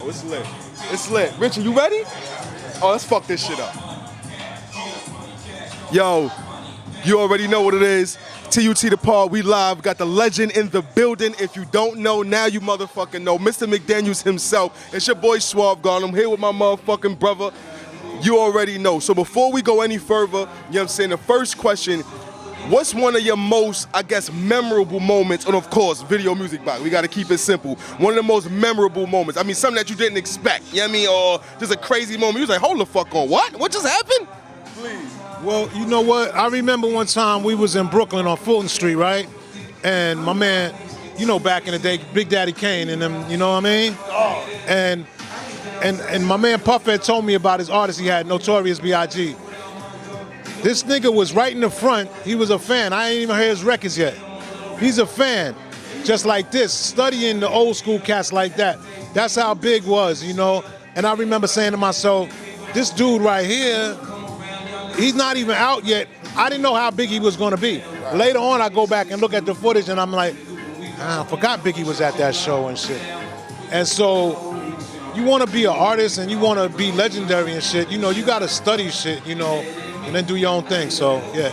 Oh, it's lit. It's lit. Richard, you ready? Oh, let's fuck this shit up. Yo, you already know what it is. TUT The Pod, we live. Got the legend in the building. If you don't know, now you motherfucking know. Mr. Mcdaniels himself. It's your boy Suave God. I'm here with my motherfucking brother. You already know. So before we go any further, you know what I'm saying, the first question, what's one of your most, I guess, memorable moments, and of course, video music box, we gotta keep it simple. One of the most memorable moments. I mean, something that you didn't expect, you know what I mean? Or just a crazy moment. You was like, hold the fuck on, what? What just happened? Please. Well, you know what? I remember one time we was in Brooklyn on Fulton Street, right? And my man, you know, back in the day, Big Daddy Kane and them, you know what I mean? Oh. And my man Puff had told me about his artist he had, Notorious B.I.G. This nigga was right in the front. He was a fan. I ain't even heard his records yet. He's a fan, just like this, studying the old school cats like that. That's how Big was, you know? And I remember saying to myself, this dude right here, he's not even out yet. I didn't know how big he was gonna be. Right. Later on, I go back and look at the footage and I'm like, I forgot Biggie was at that show and shit. And so, you wanna be an artist and you wanna be legendary and shit, you know, you gotta study shit, you know, and then do your own thing, so, yeah.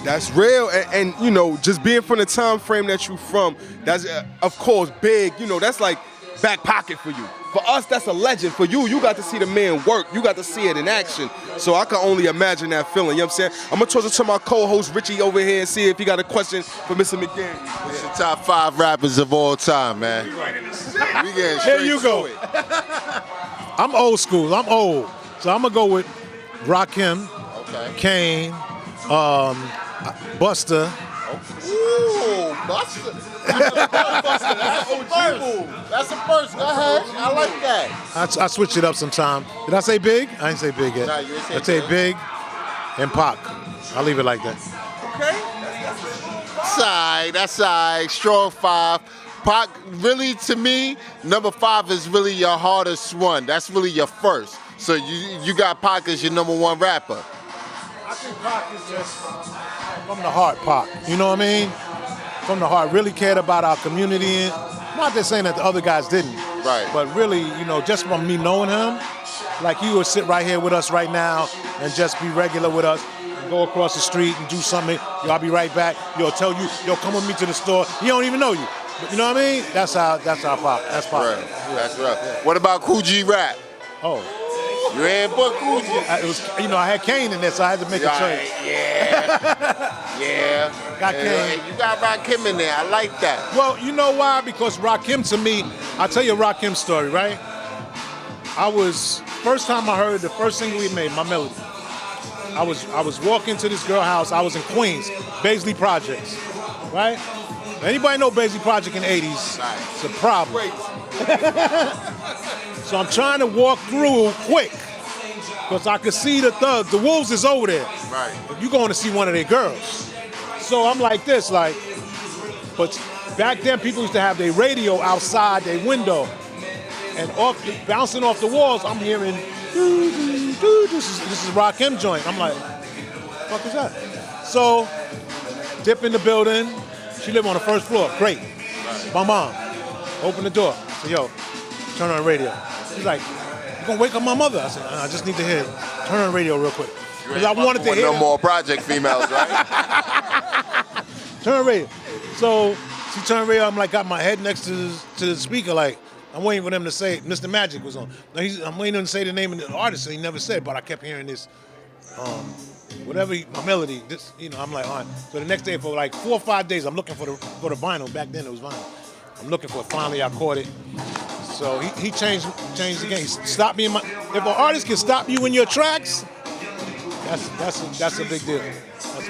That's real, and you know, just being from the time frame that you from, that's, of course, Big, you know, that's like back pocket for you. For us, that's a legend. For you, you got to see the man work. You got to see it in action. So I can only imagine that feeling, you know what I'm saying? I'm going to toss it to my co-host, Richie, over here and see if he got a question for Mr. McDaniels. It's the top 5 rappers of all time, man. We getting straight There you go. to it. I'm old school, I'm old. So I'm gonna go with Rakim, Okay. Kane, Buster. Ooh, Buster. That's a OG move. That's a first. Go ahead. I like that. I switch it up sometime. Did I say Big? I didn't say Big yet. Nah, you didn't say I say Big. Big and Pac. I'll leave it like that. That's all right. Strong 5. Pac, really, to me, number 5 is really your hardest one. That's really your first. So you got Pac as your number 1 rapper. I think Pac is just from the heart, Pac. You know what I mean? From the heart. Really cared about our community. Not just saying that the other guys didn't. Right. But really, you know, just from me knowing him, like he would sit right here with us right now and just be regular with us. And go across the street and do something. Yo, I'll be right back. Yo, tell you, yo, come with me to the store. He don't even know you. But you know what I mean? That's how Pac. That's Pac. Right. That's right. What about Cool G Rap? Oh. You ain't put Cool G. It was, you know, I had Kane in there, so I had to make a choice. Yeah. Got Kane. You got Rakim in there. I like that. Well, you know why? Because Rakim, to me, I'll tell you a Rakim story, right? First time I heard the first single we made, My Melody. I was walking to this girl house. I was in Queens, Baisley Projects, right? Anybody know Baisley Project in the 80s? It's a problem. So I'm trying to walk through quick because I could see the thugs. The wolves is over there. Right. You're going to see one of their girls. So I'm like this, like, but back then people used to have their radio outside their window. And bouncing off the walls, I'm hearing, this is Rakim joint. I'm like, what the fuck is that? So, dip in the building. She lived on the first floor. Great. My mom. Open the door. I said, yo, turn on the radio. She's like, you gonna wake up my mother? I said, I just need to hear it. Turn on the radio real quick. Because I wanted to hear no more Project females, right? Turn on the radio. So she turned the radio. I'm like, got my head next to the speaker, like, I'm waiting for them to say Mr. Magic was on. Now I'm waiting for them to say the name of the artist, and he never said, but I kept hearing this, My Melody, this, you know, I'm like, all right. So the next day, for like 4 or 5 days, I'm looking for the vinyl. Back then it was vinyl. I'm looking for it. Finally, I caught it. So he changed the game. He stopped me in my. If an artist can stop you in your tracks, that's a big deal.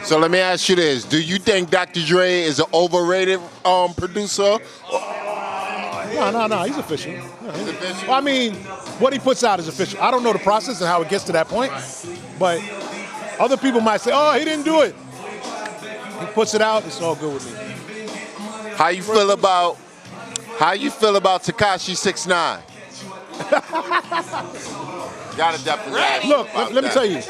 So let me ask you this: do you think Dr. Dre is an overrated producer? No, he's official. No, He's official? Well, I mean, what he puts out is official. I don't know the process and how it gets to that point, but other people might say, oh, he didn't do it. He puts it out, it's all good with me. How you feel about Tekashi 6ix9ine? Gotta definitely ask Look, about let me that. tell you.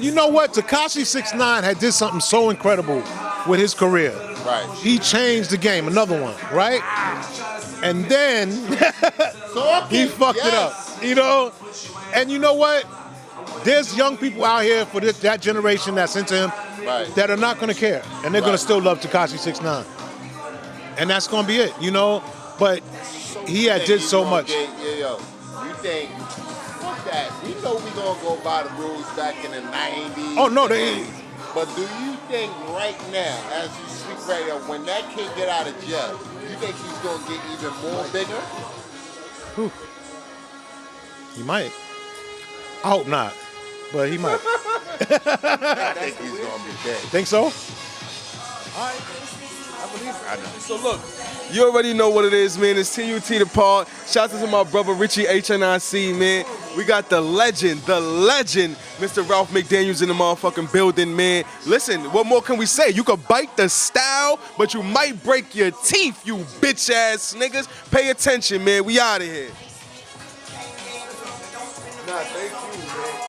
You know what? Tekashi 6ix9ine had did something so incredible with his career. Right. He changed the game. Another one, right? And then he fucked it up, you know? And you know what? There's young people out here for that generation that's into him that are not gonna care. And they're gonna still love Tekashi 6ix9ine. And that's gonna be it, you know? But he had did so much. You think, fuck that. We know we gonna go by the rules back in the 90s. Oh, no, they... But do you think right now, as you speak right now, when that kid get out of jail, you think he's gonna get even more bigger? Whew. He might. I hope not, but he might. I think he's gonna be dead. Think so? I believe it. I know. So look, you already know what it is, man. It's TUT the Pod. Shout out to my brother Richie HNIC, man. We got the legend, Mr. Ralph McDaniels in the motherfucking building, man. Listen, what more can we say? You could bite the style, but you might break your teeth, you bitch ass niggas. Pay attention, man. We out of here. Nah, thank you, man.